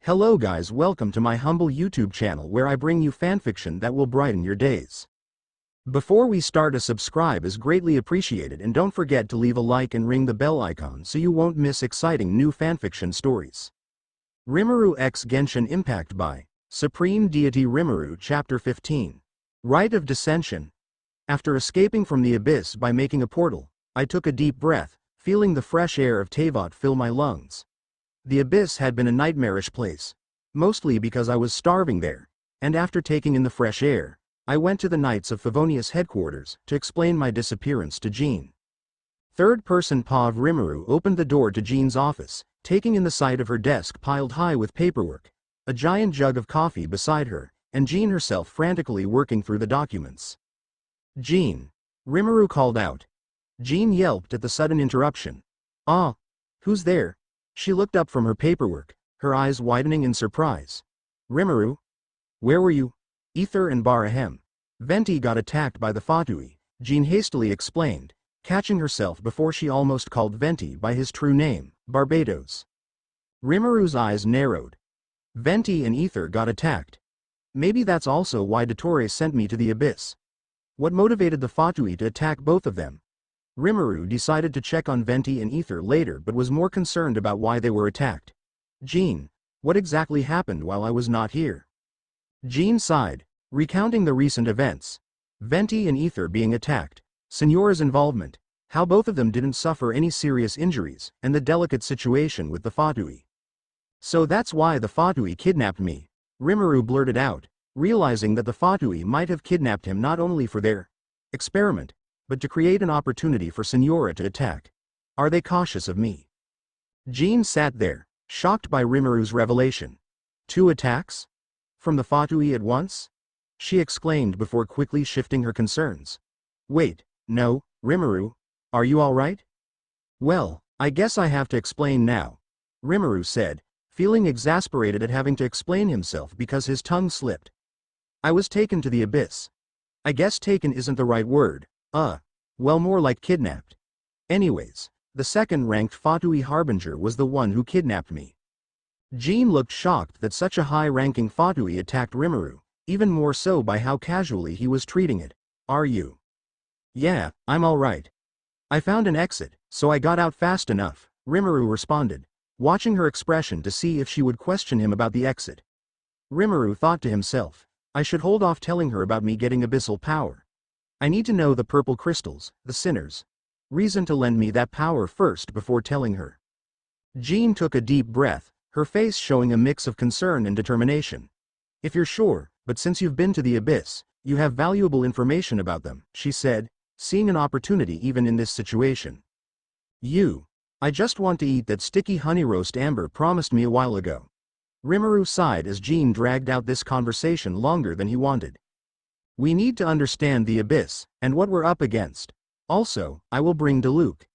Hello guys, welcome to my humble YouTube channel where I bring you fanfiction that will brighten your days. Before we start, a subscribe is greatly appreciated, and don't forget to leave a like and ring the bell icon so you won't miss exciting new fanfiction stories. Rimuru x Genshin Impact by SupremeDietyRimuru Chapter 15. Rite of Dissension. After escaping from the abyss by making a portal, I took a deep breath, feeling the fresh air of Teyvat fill my lungs. The abyss had been a nightmarish place, mostly because I was starving there, and after taking in the fresh air, I went to the Knights of Favonius headquarters to explain my disappearance to Jean. Third-person Pav Rimuru opened the door to Jean's office, taking in the sight of her desk piled high with paperwork, a giant jug of coffee beside her, and Jean herself frantically working through the documents. "Jean," Rimuru called out. Jean yelped at the sudden interruption. "Ah, who's there?" She looked up from her paperwork, her eyes widening in surprise. "Rimuru? Where were you?" "Ether and Barahem. Venti got attacked by the Fatui," Jean hastily explained, catching herself before she almost called Venti by his true name, Barbados. Rimuru's eyes narrowed. Venti and Ether got attacked. Maybe that's also why Dottore sent me to the abyss. What motivated the Fatui to attack both of them? Rimuru decided to check on Venti and Ether later, but was more concerned about why they were attacked. "Jean, what exactly happened while I was not here?" Jean sighed, recounting the recent events. Venti and Ether being attacked, Signora's involvement, how both of them didn't suffer any serious injuries, and the delicate situation with the Fatui. "So that's why the Fatui kidnapped me," Rimuru blurted out, realizing that the Fatui might have kidnapped him not only for their experiment, but to create an opportunity for Signora to attack. "Are they cautious of me?" Jean sat there, shocked by Rimuru's revelation. "Two attacks? From the Fatui at once?" she exclaimed before quickly shifting her concerns. "Wait, no, Rimuru, are you all right?" "Well, I guess I have to explain now," Rimuru said, feeling exasperated at having to explain himself because his tongue slipped. "I was taken to the abyss. I guess taken isn't the right word. Well, more like kidnapped. Anyways, the second-ranked Fatui Harbinger was the one who kidnapped me." Jean looked shocked that such a high-ranking Fatui attacked Rimuru, even more so by how casually he was treating it. "Are you?" "Yeah, I'm all right. I found an exit, so I got out fast enough," Rimuru responded, watching her expression to see if she would question him about the exit. Rimuru thought to himself, "I should hold off telling her about me getting abyssal power. I need to know the purple crystals, the sinners. Reason to lend me that power first before telling her." Jean took a deep breath, her face showing a mix of concern and determination. "If you're sure, but since you've been to the abyss, you have valuable information about them," she said, seeing an opportunity even in this situation. I just want to eat that sticky honey roast Amber promised me a while ago." Rimuru sighed as Jean dragged out this conversation longer than he wanted. "We need to understand the abyss, and what we're up against. Also, I will bring Diluc.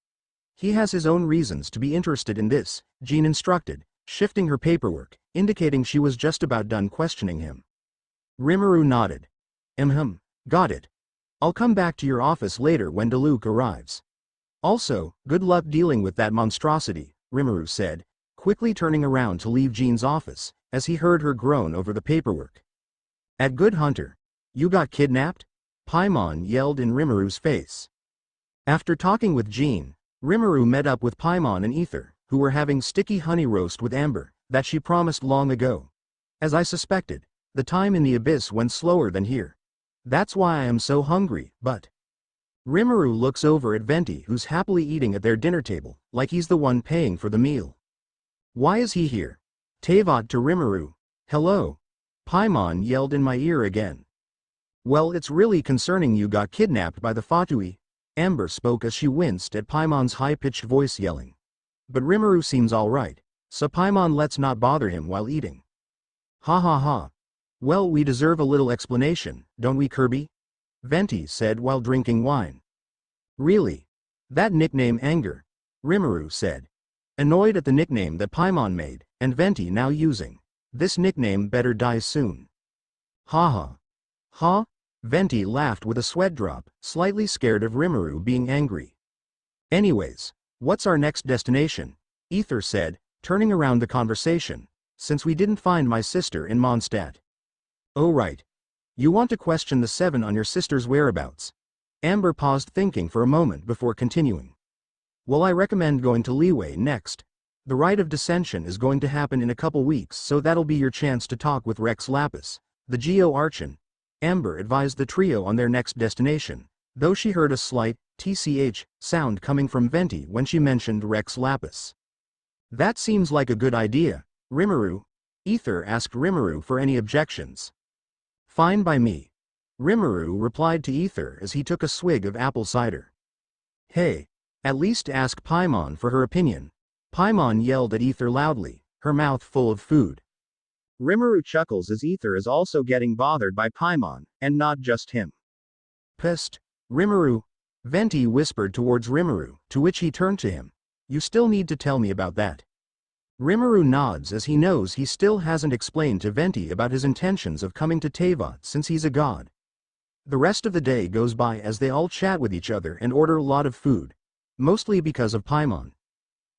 He has his own reasons to be interested in this," Jean instructed, shifting her paperwork, indicating she was just about done questioning him. Rimuru nodded. Got it. I'll come back to your office later when Diluc arrives. Also, good luck dealing with that monstrosity," Rimuru said, quickly turning around to leave Jean's office, as he heard her groan over the paperwork. "At Good Hunter, you got kidnapped?" Paimon yelled in Rimuru's face. After talking with Jean, Rimuru met up with Paimon and Ether, who were having sticky honey roast with Amber, that she promised long ago. "As I suspected, the time in the abyss went slower than here. That's why I am so hungry, but..." Rimuru looks over at Venti, who's happily eating at their dinner table, like he's the one paying for the meal. "Why is he here?" Teyvat to Rimuru. "Hello," Paimon yelled in my ear again. "Well, it's really concerning you got kidnapped by the Fatui," Amber spoke as she winced at Paimon's high-pitched voice yelling. "But Rimuru seems all right, so Paimon let's not bother him while eating." "Ha ha ha. Well, we deserve a little explanation, don't we, Kirby?" Venti said while drinking wine. "Really? That nickname Anger," Rimuru said, annoyed at the nickname that Paimon made, and Venti now using. "This nickname better die soon." "Ha ha. Ha?" Venti laughed with a sweat drop, slightly scared of Rimuru being angry. "Anyways, what's our next destination?" Ether said, turning around the conversation. since we didn't find my sister in Mondstadt. Oh right. You want to question the 7 on your sister's whereabouts. Amber paused thinking for a moment before continuing. Well, I recommend going to Leeway next. The rite of dissension is going to happen in a couple weeks, so that'll be your chance to talk with Rex Lapis, the Geo Archon. Amber advised the trio on their next destination, though she heard a slight TCH sound coming from Venti when she mentioned Rex Lapis. That seems like a good idea, Rimuru. Ether asked Rimuru for any objections. Fine by me. Rimuru replied to Ether as he took a swig of apple cider. Hey, at least ask Paimon for her opinion. Paimon yelled at Ether loudly, her mouth full of food. Rimuru chuckles as Ether is also getting bothered by Paimon, and not just him. Pissed, Rimuru? Venti whispered towards Rimuru, to which he turned to him. You still need to tell me about that. Rimuru nods as he knows he still hasn't explained to Venti about his intentions of coming to Teyvat since he's a god. The rest of the day goes by as they all chat with each other and order a lot of food, mostly because of Paimon.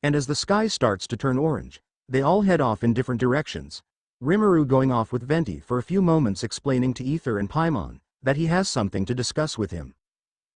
And as the sky starts to turn orange, they all head off in different directions, Rimuru going off with Venti for a few moments explaining to Ether and Paimon that he has something to discuss with him.